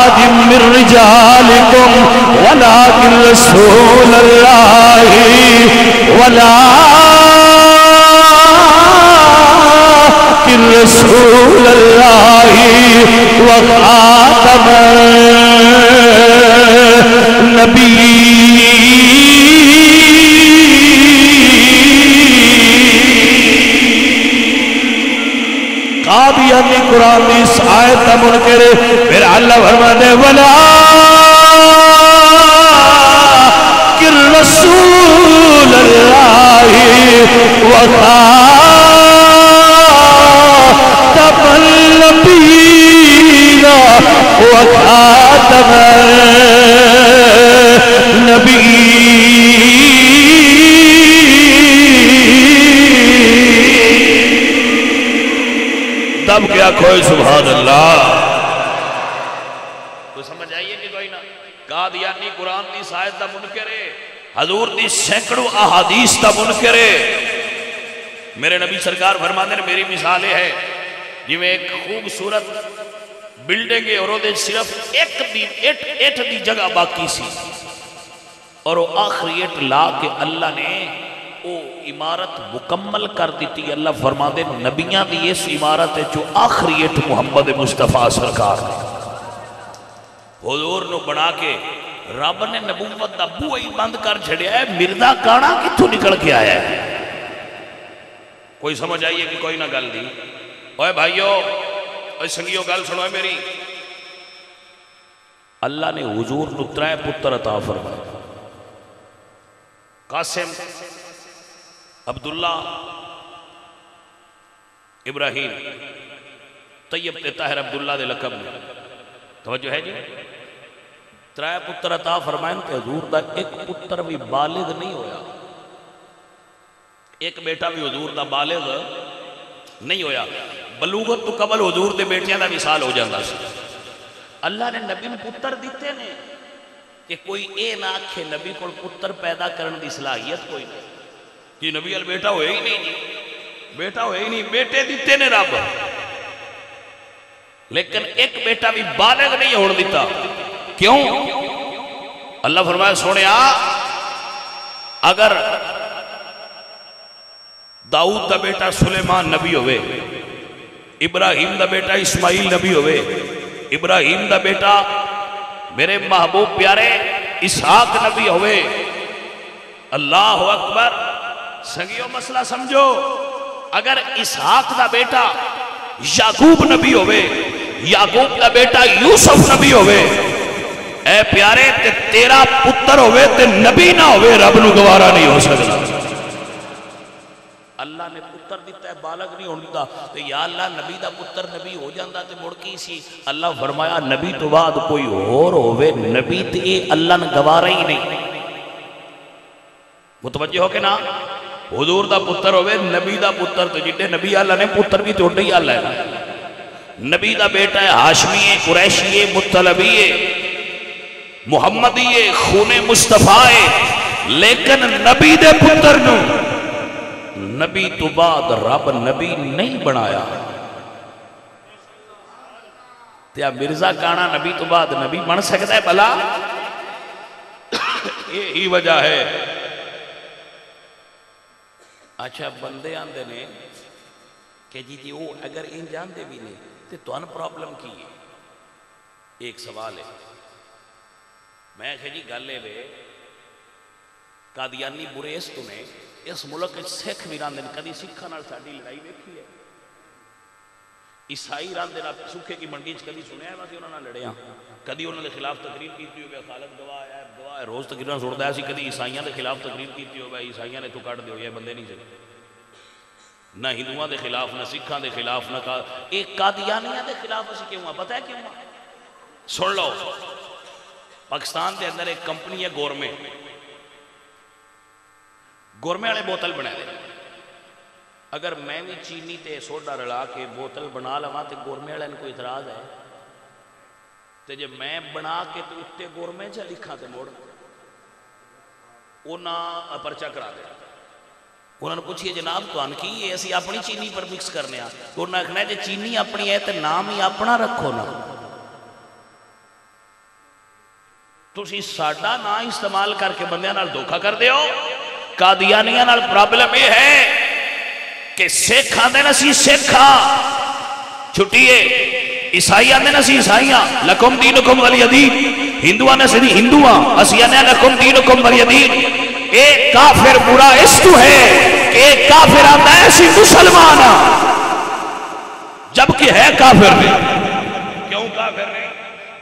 آدم من رجالکم ولیکن رسول اللہ ولیکن رسول اللہ وخاتم نبی قادیانی قرآن دی اس آیت منکر پھر اللہ فرماتے ولیکن رسول اللہ وخاتم النبیین وخاتم النبیین تب کیا کوئی سبحان اللہ تو سمجھ آئیے کہ کوئی نہ قادیانی قرآن دی سائد دا منکر ہے حضور دی سینکڑوں احادیث دا منکر ہے میرے نبی سرکار فرماتے ہیں میری مثال ہے جی میں ایک خوبصورت بلڈنگ ہے اور وہ صرف ایٹ دی جگہ باقی سی اور وہ آخری ایٹ لا کے اللہ نے وہ عمارت مکمل کر دیتی اللہ فرما دے نبیاں دی اس عمارت ہے جو آخری ایٹ محمد مصطفیٰ سرکار نے حضور نو بنا کے رب نے نبوت دا بوئی بند کر چھڑیا ہے مرزا کانا کتھوں نکل کے آیا ہے کوئی سمجھ آئیے کہ کوئی نہ گل دی اوے بھائیو اوے سنگیو گل سنو ہے میری اللہ نے حضور نو 3 پتر عطا فرمائے قاسم عبداللہ ابراہیم طیب تے طاہر عبداللہ دے لقب میں توجہ ہے جی 3 پتر عطا فرمائیں کہ حضور دا ایک پتر بھی بالغ نہیں ہویا ایک بیٹا بھی حضور دا بالغ نہیں ہویا بلوغت تو قبل حضور دے بیٹیاں دا مثال ہو جاندہ سی اللہ نے نبی میں پتر دیتے نے کہ کوئی اے نہ آکھے نبی کو پتر پیدا کرنے دی صلاحیت کوئی نہیں کہ نبی بیٹا ہوئے ہی نہیں بیٹا ہوئے ہی نہیں بیٹے دیتے نے رب لیکن ایک بیٹا بھی بالغ نہیں ہونے دیتا کیوں اللہ فرمایا سونے اگر داؤد دا بیٹا سلیمان نبی ہوئے ابراہیم دا بیٹا اسماعیل نبی ہوئے ابراہیم دا بیٹا میرے محبوب پیارے اسحاق نبی ہوئے اللہ اکبر سنگیو مسئلہ سمجھو اگر اسحاق دا بیٹا یعقوب نبی ہوئے یعقوب دا بیٹا یوسف نبی ہوئے اے پیارے تے تیرا پتر ہوئے تے نبی نہ ہوئے رب نو گوارا نہیں ہو سکتا اللہ نے پتر دیتا ہے بالغ نہیں ہونے دیتا تو یا اللہ نبی دا پتر نبی ہو جاندہ تے مڑکی سی اللہ فرمایا نبی تو بعد کوئی اور ہوئے نبی تے اللہ نے گوارا ہی نہیں متوجہ ہو کہ نا حضور دا پتر ہوئے نبی دا پتر تو جنہیں نبی اللہ نے پتر بھی تو نہیں اللہ ہے نبی دا بیٹا ہے ہاشمی ہے قریشی ہے مطلبی ہے محمدی ہے خون مصطفیٰ ہے لیکن نبی دے پتر نو نبی تو بعد رب نبی نہیں بنایا تے مرزا کانا نبی تو بعد نبی بن سکتا ہے بھلا؟ یہی وجہ ہے۔ اچھا بندے آندے نے کہ جی وہ اگر ان جاندے بھی نہیں تو تون پرابلم کی ہے؟ ایک سوال ہے۔ میں کہ جی گل ہے قادیانی برے اس تو نے اس ملک سکھ بھی راندے نے، کدی سکھاں نال ساڈی لڑائی ویکھی ہے؟ عیسائی راندے نال سکھے کی منڈی چ کدی سنیا ہے کہ انہاں نال لڑیا؟ کدی انہاں دے خلاف تقریر کیتی ہوئے؟ خالد گواہ ہے، گواہ ہے، روز تقریراں سندا ہے، اسی کدی عیسائیاں دے خلاف تقریر کیتی ہوئے؟ عیسائیاں نے تو کٹ دیو یہ بندے نہیں سے، نہ ہندوؤں دے خلاف، نہ سکھاں دے خلاف، نہ ایک قادیانیاں دے خلاف اسی کیوں ہوا؟ پتہ ہے کیوں ہوا؟ سن لو، پاکستان دے اندر ایک کمپنی ہے گورمے والے بوتل بنا دے۔ اگر میں بھی چینی تے سوڈا رلا کے بوتل بنا لواں تے گورمے والے کوئی اعتراض ہے؟ تے جے میں بنا کے تے اتے گورمے چا لکھا تے موڑ انہاں پرچہ کرا دے۔ انہوں نے پوچھئے جناب تو ان کی یہ اسی اپنی چینی پر مکس کرنے ہیں؟ تو انہوں نے کہنا ہے جے چینی اپنی ہے تے نام ہی اپنا رکھو نا، تسی ساڈا نا استعمال کر کے بندیاں نال دھوکا کر دے ہو۔ قادیانیاں نال پرابلم یہ ہے کہ سکھ آندے نسی سکھا چھٹیے، عیسائی آندے نسی عیسائیاں لکم دینکم ولی دین، ہندوان نے سی ہندوان، اسی آنے لکم دینکم ولی دین۔ ایک کافر برا اس تو ہے کہ ایک کافر آتا ہے ایسی مسلمان جبکہ ہے کافر نہیں۔ کیوں کافر نہیں؟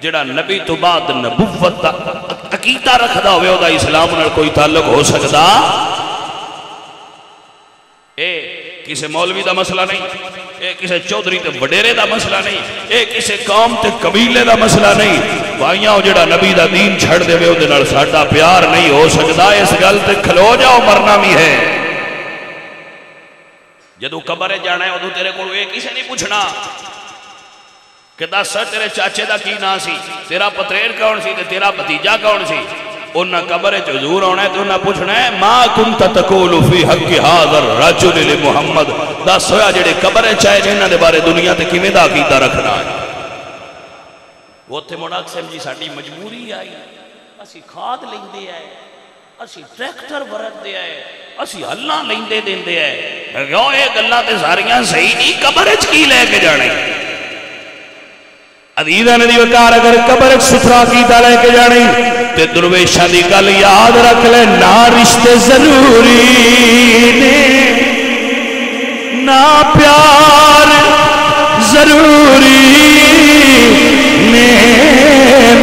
جڑا نبی تو بعد نبوت عقیدہ رکھدا ہوئے ہودا اسلام نال کوئی تعلق ہو سکدا؟ اے کسے مولوی دا مسئلہ نہیں، اے کسے چودھری تے وڈیرے دا مسئلہ نہیں، اے کسے قوم تے قبیلے دا مسئلہ نہیں۔ بھائیاں جڑا نبی دا دین چھڑ دے ہوئے دے نال ساڈا پیار نہیں ہو سکدا، اس گل تے کھلو جاؤ، مرنا بھی ہے۔ جدو قبر جانا ہے ادو تیرے کو ایک کسے نہیں پوچھنا کہ دس تیرے چاچے دا کی نا سی، تیرا پتریر کون سی تے تیرا بھتیجا کون سی؟ انہاں قبر حضور ہونا ہے تو انہاں پوچھنا ہے ما کنت تقول فی حق هذا الرجل لمحمد، دس ہویا جڑے قبر چاہے جنہاں دے بارے دنیا تے کیویں دا عقیدہ رکھنا ہے؟ وہ تے مناقسم جی ساڈی مجبوری آئی، اسی کھاد لیندے آئے، اسی ٹریکٹر ورت دے آئے، اسی اللہ لیندے دیندے آئے، یو اے گلاں تے ساریاں صحیح نہیں، قبر چ کی لے کے جانے؟ عزیزاں دی وقار اگر قبر چ ستھرا کیتا لے کے جانے تے درویشاں دی گل یاد رکھ لے، نہ رشتے ضروری نے نہ پیار ضروری نے،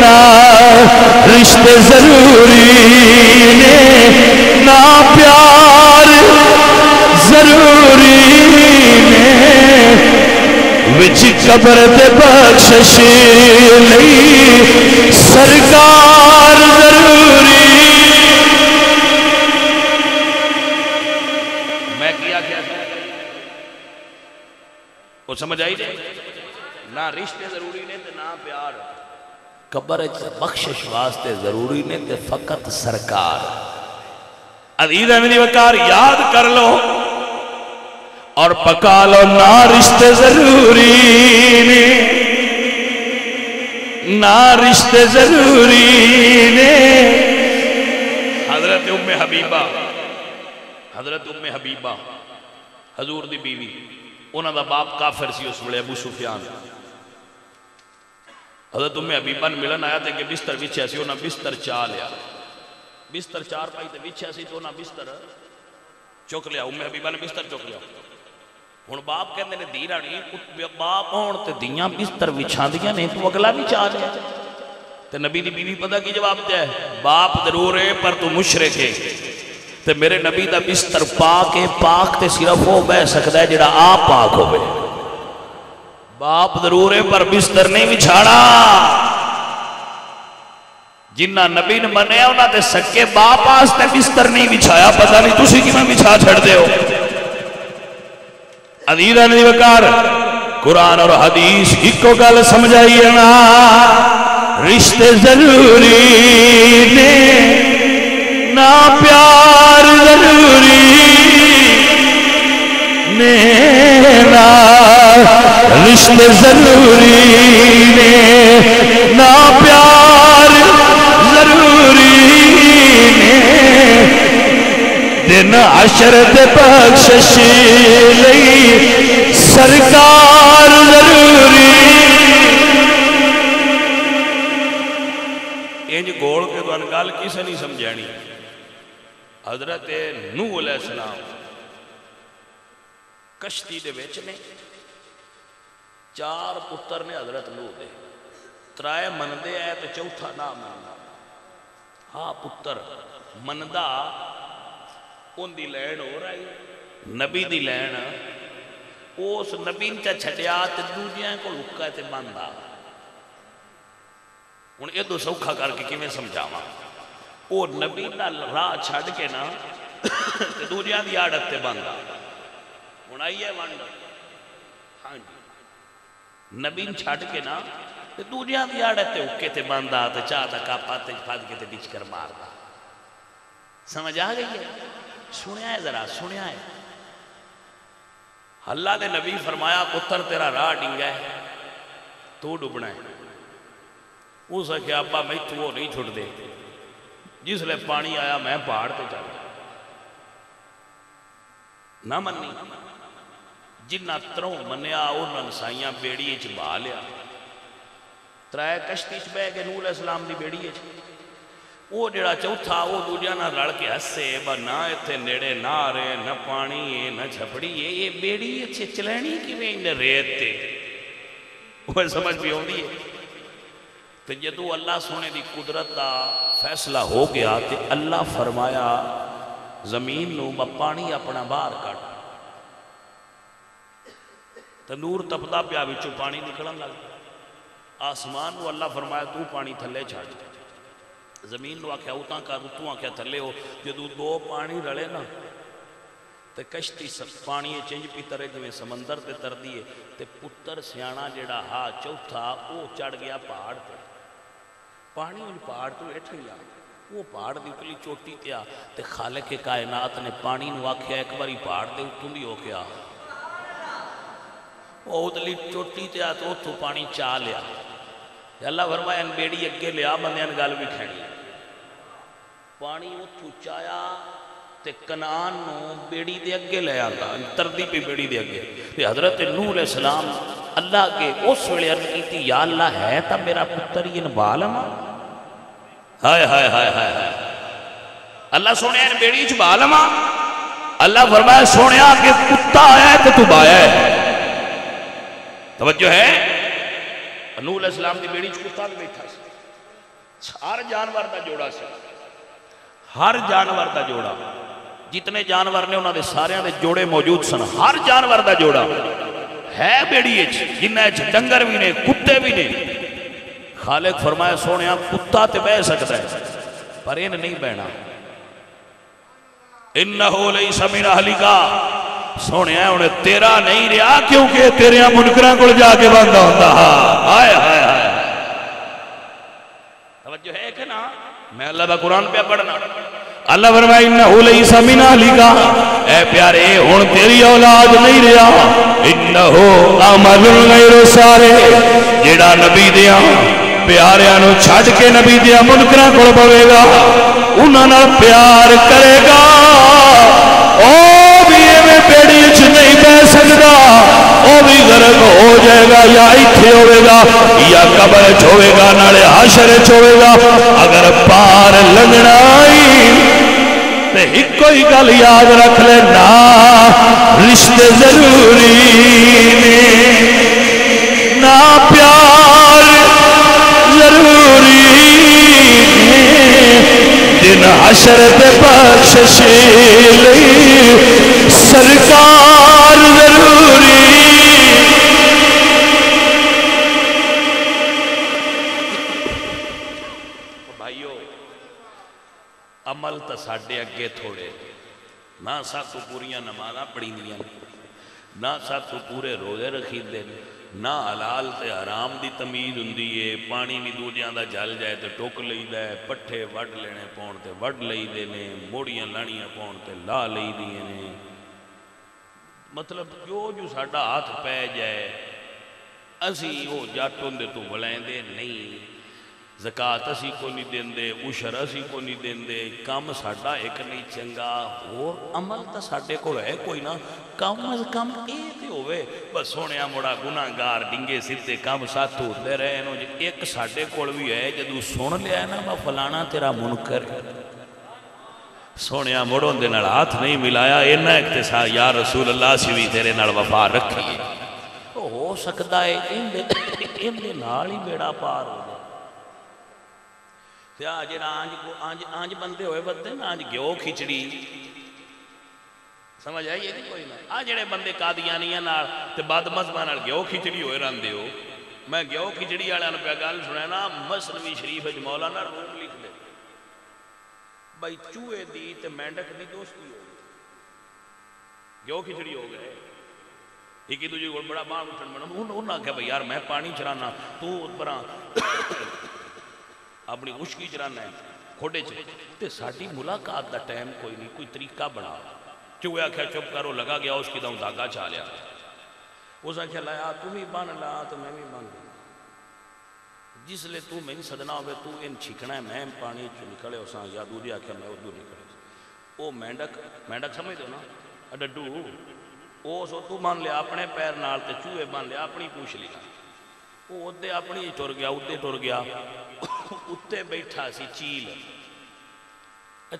نہ رشتے ضروری نے نہ پیار ضروری نے، وچ قبر تے بخشش لئی سرکار ضروری۔ میں کیا وہ سمجھ آئی جائے؟ نہ رشتے ضروری نے تے نہ پیار، قبر بخشش واسطے ضروری نے تے فقط سرکار۔ عزیزاں دی وقار یاد کر لو اور پکا لو، نہ رشتے ضروری نے نہ رشتے ضروری نے۔ حضرت ام حبیبہ حضور دی بیوی، انہاں دا باپ کافر سی اس ویلے ابو سفیان۔ حضرت ام حبیبہ نے ملن آیا تھے کہ بستر وچھیا سی، انہاں بستر چا لیا، بستر چار پائی تے وچھیا سی تو انہاں بستر چک لیا، ام حبیبہ نے بستر چک لیا۔ ہن باپ کہندے نے دی رانی باپ ہون تے دیاں بستر وچھاں دیاں نے تو اگلا بھی چا لیا۔ تے نبی دی بیوی پتہ کی جواب دیا ہے؟ باپ ضرور ہے پر تو مشرک ہے، تے میرے نبی دا بستر پاک ہے، پاک تے صرف وہ بہ سکتا ہے جڑا آپ پاک ہوئے۔ باپ ضرور ہے پر بستر نہیں بچھاڑا، جنہ نبی نے منیا انہاں تے سکے باپ آستے بستر نہیں بچھایا، پتہ نہیں تسی کی میں بچھا چھڑ دے ہو۔ عزیزاں دی وقار قرآن اور حدیث ایک کو گل سمجھائیے نا، رشتے ضروری نے نہ پیار ضروری نے، نہ رشتے ضروری نے دن حشر تے بخشش لئی سرکار ضروری انج گول کے تو گل کسے نہیں سمجھانی حضرت نوح علیہ السلام کشتی دے وچ نے 4 پتر نے حضرت نوح دے 3 مندے آئے تو چوتھا نہ مندا ہاں پتر مندا ان دی لین ہو رہی نبی دی لین اس نبی نے چھڈیا تے دوجیاں کول حکا تے بندا ہن اے تو سوکھا کر کے کیویں سمجھاواں او نبی دا راہ چھڈ کے نا تے دوجیاں دی عادت تے بندا ہن آئی ہے ونڈ ہاں جی نبی چھڈ کے نا تے دوجیاں دی عادت تے حکے تے بندا تے چاہ دا کپا تے پھد کے تے ڈچ کر ماردا سمجھ آ گئی ہے سنیا ہے ذرا سنیا ہے اللہ نے نبی فرمایا پتر تیرا راہ ڈنگا ہے تو ڈبنا ہے اس نے کہا ابا میں تو وہ نہیں چھوٹ دے جس لئے پانی آیا میں پہاڑ تے چل نہ مننی جنہ تروں منیا انہوں سائیاں بیڑی اچ بہا لیا 3 کشتی چ بہ کے نوح علیہ السلام دی بیڑی اچ وہ جڑا چوتھا وہ دوجیاں نہ رل کے ہسے با نہ ایتھے نیڑے نہ آ رہے نہ پانی ہے نہ چھپڑی ہے یہ بیڑی اچھے چلینی کیویں انہیں ریت تے وہ سمجھ بھی ہوندی ہے تو جدو اللہ سونے دی قدرت دا فیصلہ ہو گیا تے اللہ فرمایا زمین نو با پانی اپنا باہر کٹ تندور تپدا پیا وچوں پانی نکلن لگ آسمان نو اللہ فرمایا تو پانی تھلے چھاڑ زمین نو آکھیا اتاں کر تو آکھیا تھلے ہو جدو 2 پانی رلے نا تے کشتی پانی چنج پی ترے جویں سمندر تے تر دیئے تے پتر سیانا جڑا ہا چوتھا او چڑھ گیا پہاڑ تے پانی ان پہاڑ تو اٹھ گیا وہ پہاڑ دی اتلی چوٹی تیا تے خالق کائنات نے پانی نو آکھیا ایک باری پہاڑ دے اتوں دی ہو گیا وہ اتلی چوٹی تیا تو اتوں پانی چاہ لیا اللہ فرمایا ان بیڑی اگے لیا بندیاں گل بھی کھینی پانی اتھو چایا تے کنعان نو بیڑی دے اگے لے آگا تردی پہ بیڑی دے اگے تے حضرت نوح علیہ السلام اللہ کے اس ویلے عرض کی تھی یا اللہ ہے تا میرا پتر یہ نبالما ہائے ہائے ہائے ہائے اللہ سونے ان بیڑی چ بالما اللہ فرمایا سونے کہ کتا آیا ہے تو بایا ہے توجہ ہے نوح علیہ السلام دی بیڑی چ کتا بھی بیٹھا سی ہر جانور دا جوڑا سی ہر جانور دا جوڑا جتنے جانور نے انہوں نے سارے دے جوڑے موجود سن ہر جانور دا جوڑا ہے بیڑی اچ جنہ اچ ڈنگر بھی نے کتے بھی نے خالق فرمایا سونے کتا تے بہ سکتا ہے پر ان نہیں بہنا انہو لیس من اہلکا سونے انہیں تیرا نہیں رہا کیونکہ تیرے منکراں کو جا کے بندہ ہوتا ہائے ہائے ہائے توجہ ہے کہ نا میں اللہ دا قرآن پہ پڑھنا اللہ فرمائے انہو لیس من اہلکا اے پیارے ہون تیری اولاد نہیں رہا انہو عمل غیر سارے جڑا نبی دیا پیاریاں نو چھڑ کے نبی دیا منکراں کو بوے گا انہاں نال پیار کرے گا او بھی ایویں بیڑی وچ نہیں بہ سکدا او بھی غرق ہو جائے گا یا ایتھے ہوے گا یا قبر وچ ہوے گا نالے حشر وچ ہوے گا اگر پار لنگنا تے ایک کوئی گل یاد رکھ لے نا رشتے ضروری نے نا پیار ضروری دن حشر تے بخشش لئی سرکار ضروری بھائیو عمل تا ساڑھے اگے تھوڑے نہ ساتھ پوریاں نمازاں پڑھی دیا نہ ساتھ پورے روزے رکھی دے نہ حلال تے حرام دی تمیز ہوندی ہے پانی بھی دوجیاں دا جل جائے تے ٹوک لئی دے پٹھے وڈ لینے پون تے وڈ لئی دے نے موڑیاں لانیاں پون تے لا لئی دیے نے مطلب جو ساڑھا ہاتھ پہ جائے اسی وہ جاٹوں دے تو بلائیں دے نہیں زکات اسی کو نہیں دین دے، عشر اسی کو نہیں دین دے، کم ساڈا ایک نہیں چنگا، اور عمل تا ساڈے کو ہے کوئی نہ، کم از کم اے تے ہوئے بس سونیا مڑا گناہگار ڈنگے سدھے کم ساتھ ہوتے رہے نو، ایک ساڈے کول بھی ہے جدوں سن لیا ہے نا میں فلانا تیرا منکر سونیا مڑوں دے نال ہاتھ نہیں ملایا، اینا اقتصاد یا رسول اللہ سی بھی تیرے نال وفا رکھیے، ہو سکتا ہے ان دے نال ہی بیڑا پار ہو جائے۔ جڑا آنج بندے ہوئے بدے نا، آنج گیو کھچڑی سمجھ آئیے نہیں کوئی نہ، جڑے بندے قادیانیاں نال تے بعد مذہباں نال گیو کھچڑی ہوئے رہندے ہو، میں گیو کھچڑی والے نوں پیا گل سنیا نا، مثنوی شریف وچ مولانا روم لکھ دے بھائی چوہے دی تے مینڈک دی دوستی ہو گئی، گیو کھچڑی ہو گئے، ایک ہی دوجے کو بڑا باہر اٹھن بنا، انہوں نے کہا بھائی یار میں پانی چرانا تو اتبرا اپنی خشکی چرانا ہے کھوڑے چھے تے ساڑھی ملاقات دا ٹائم کوئی نہیں، کوئی طریقہ بنا چوہے آکھا چپ کرو، لگا گیا اس کی داؤں دھاگا چاہ لیا، اس نے کہا لایا تم ہی بان لا تو میں بھی بان دوں، جس لئے تو میں صدنا ہوئے تو ان چھکنا ہے میں پانی چو نکلے ہو ساں یا دودھی آکھا میں وہ دور نکلے وہ مینڈک سمجھ دو نا ڈڈو وہ سو تو مان لیا اپنے پیر نال تے چوہے مان لیا اپنی پوچھ لیا، وہ ادھے اپنی ٹر گیا ادھے ٹر گیا، اتھے بیٹھا سی چیل،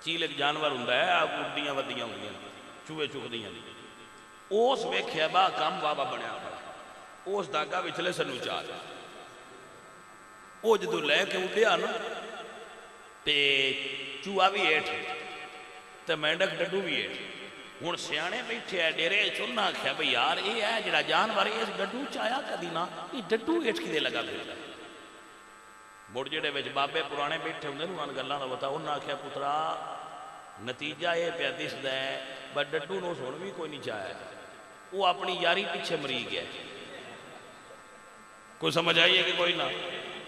چیل ایک جانور ہوں ہے اردیاں ودیاں ہوئی ہیں چوہے چکدیاں اس ویکھیا با کام بابا بنیا پڑا، اس داگا وچلے سنو چاہ وہ جدو لے کے اٹھیا نا تے چوہا بھی ایٹ تے مینڈک ڈڈو بھی ایٹ، ہون سیانے بیٹھے ہے ڈیرے چننا کھیا بھئی یار اے ہے جڑا جانور ہے اس ڈڈو چایا کدی نا، یہ ڈڈو ایٹ کی دے لگا پھر بڑھ جڑے ویچ بابے پرانے بیٹھے ہوں دے نوان گلہ نہ بتا انہاں کھیا پترا نتیجہ یہ پہ دس دے بٹ ڈڈو نو سون بھی کوئی نہیں چاہے، وہ اپنی یاری پیچھے مری گیا، کوئی سمجھ آئیے کہ کوئی نہ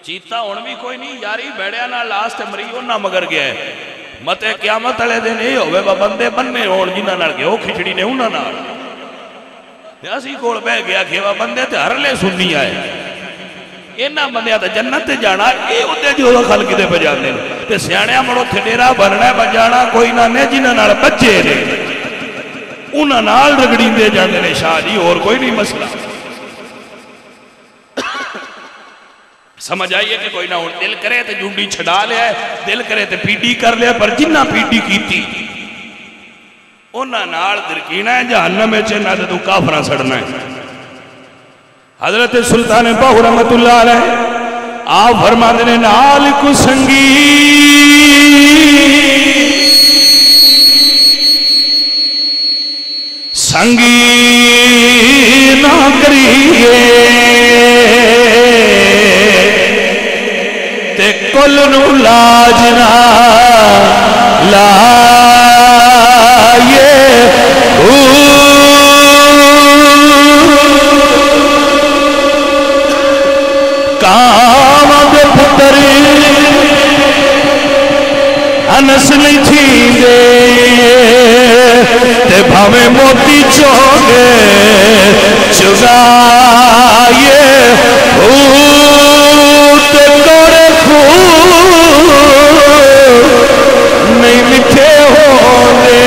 چیتا ہون بھی کوئی نہیں، یاری بیڑیا نہ لاسٹ مری ہونا مگر گیا ہے، متے قیامت علیہ دن نہیں ہوئے بندے بننے ہون جنہ نال گئے ہو کھچڑی نے انہاں نال اسی کوڑ بے گیا کھیوا بندے تے ہر لے سننی آئے، اینا بندے تے جنت تے جانا اے ہوتے جو خلق دے پہ جانے تے سیانیاں مڑو تھے ڈیرا بننا بجانا کوئی نہ نے جنہ نال بچے نے انہاں نال رگڑی دے جانے نے شاہ جی اور کوئی نہیں مسئلہ، سمجھ آئیے کہ کوئی نہ ہو دل کرے تے جنڈی چھڑا لیا ہے، دل کرے تے پیڈی کر لیا پر جنہ پیڈی کیتی انہاں نال درکینہ ہے جہنم میں چھے نہ دے تو کافرہ سڑنا ہے۔ حضرت سلطان باہو رحمت اللہ علیہ آپ فرما دینے نال کو سنگی سنگی نہ کریے تے کل نو لاجنا لائے کامد پتری انس نہیں تھی دے تے بھاوے موتی چوگے چگائے تے کوڑے نہیں مٹھے ہونے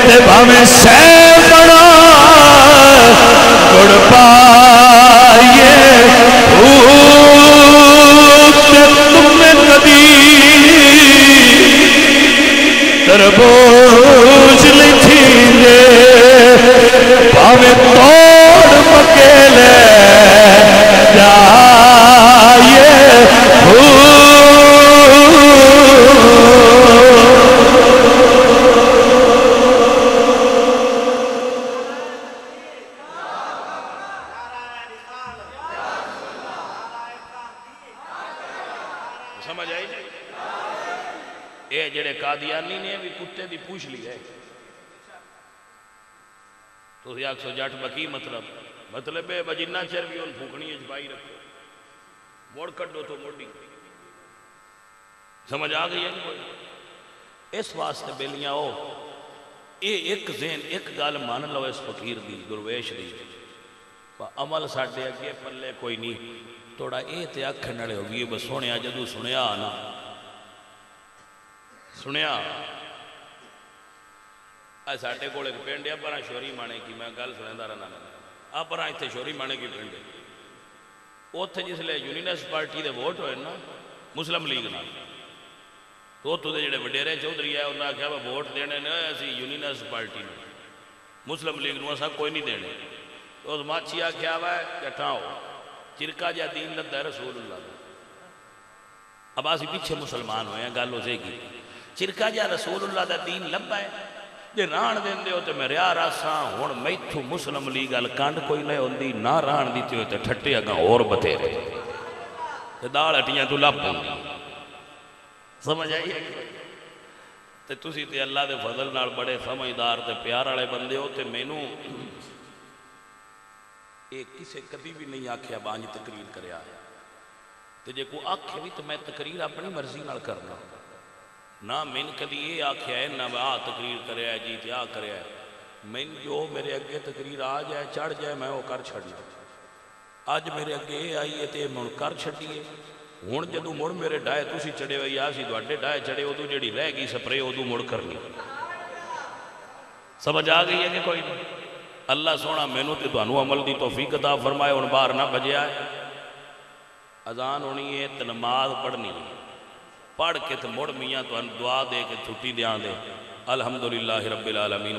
تے بھاوے سہ بڑا گڑ پائیے تربوج لکھی لے پاوے توڑ مکیلے جائے سمجھ آئی اے جڑے قادیانی نے بھی کتے دی پوچھ لی ہے تو یہ آکھ سو جاٹ بکی مطلب ہے بجنہ چر بھی ان پھوکنی اجبائی رکھو موڑ کٹو تو موڑی سمجھ آگئی ہے کوئی اس واسطے بیلیاں ہو اے ایک ذہن ایک گال مان لو اس فقیر دی درویش دی عمل ساڑھے اگے پلے کوئی نہیں تھوڑا یہ تو آخر والے ہوگی بس سونے جدو سنیا نا سنیا ساڈے کول ایک پنڈ ہے پر شوری مانے کی میں گل سنتا رہنا آ پر اتنے شوری مانے کی پنڈ ہے اتنے جسے یونینس پارٹی دے ووٹ ہوئے نا مسلم لیگ نال تو اتوں کے جڑے وڈیرے چودھری ہے انہوں نے آخیا ووٹ دینے نے اسی یونینس پارٹی نے مسلم لیگ نو اصا کوئی نہیں دینے تو اس ماچی آخیا وا جٹھا ہو چرکا جا دین لگتا ہے رسول اللہ دا اب اسی پیچھے مسلمان ہوئے ہیں گل اسے کی چرکا جا رسول اللہ دا دین لبا ہے جی ران دے ہو تو میں ریا راساں ہوں میتھوں مسلم لیگ ال کنڈ کوئی نہیں ہوندی نہ ران دیتی ہوئے تو ٹھٹے اگاں اور بتھیرے دال ہٹیاں تو لب ہوندی سمجھ آئیے تے تسی تے اللہ دے فضل نال بڑے سمجھدار تے پیار والے بندے ہو تے مینوں یہ کسے کدی بھی نہیں آکھیا بانج تقریر کریا تے جے کو آکھے بھی تو میں تقریر اپنی مرضی نال کرنا نہ من کدی یہ آکھیا ہے نہ آ تقریر کریا ہے جی تے آ کریا ہے من جو میرے اگے تقریر آ جائے چڑھ جائے میں وہ کر چھڑنا اج میرے اگے یہ آئی ہے تے مڑ کر چھڑیے ہوں جدو مڑ میرے ڈائے تسی چڑھے ہوئی آسی دوڑے ڈائے چڑھے ادو جڑی رہ گئی سپرے ادو مڑ کرنی سمجھ آ گئی ہے کہ کوئی نہیں اللہ سونا مینوں تے تانوں عمل دی توفیق عطا فرمائے ہن باہر نہ بجیا ہے اذان ہونی ہے تے نماز پڑھنی ہے پڑھ کے تے مڑ میاں تانوں دعا دے کے چھٹی دیاں دے الحمدللہ رب العالمین